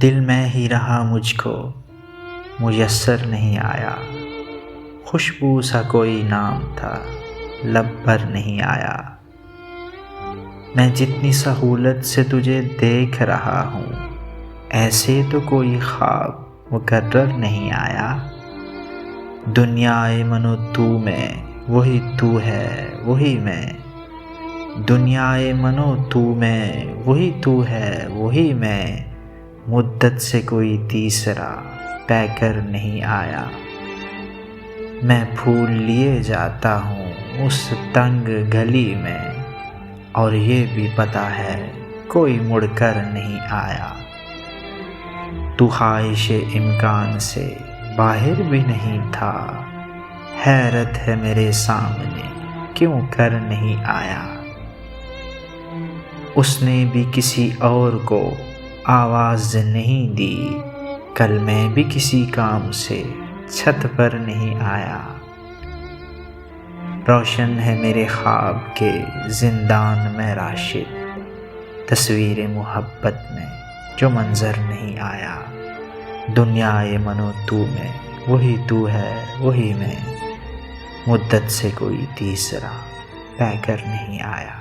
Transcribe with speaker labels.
Speaker 1: دل میں ہی رہا مجھ کو میسر نہیں آیا، خوشبو سا کوئی نام تھا لب پر نہیں آیا۔ میں جتنی سہولت سے تجھے دیکھ رہا ہوں، ایسے تو کوئی خواب مقرر نہیں آیا۔ دنیائے من و تو میں وہی تو ہے وہی میں، دنیائے من و تو میں وہی تو ہے وہی میں، مدت سے کوئی تیسرا پے کر نہیں آیا۔ میں پھول لیے جاتا ہوں اس تنگ گلی میں، اور یہ بھی پتہ ہے کوئی مڑ کر نہیں آیا۔ تو خواہش امکان سے باہر بھی نہیں تھا، حیرت ہے میرے سامنے کیوں کر نہیں آیا۔ اس نے بھی کسی اور کو آواز نہیں دی، کل میں بھی کسی کام سے چھت پر نہیں آیا۔ روشن ہے میرے خواب کے زندان میں راشد، تصویر محبت میں جو منظر نہیں آیا۔ دنیائے من و تو میں وہی تو ہے وہی میں، مدت سے کوئی تیسرا پے کر نہیں آیا۔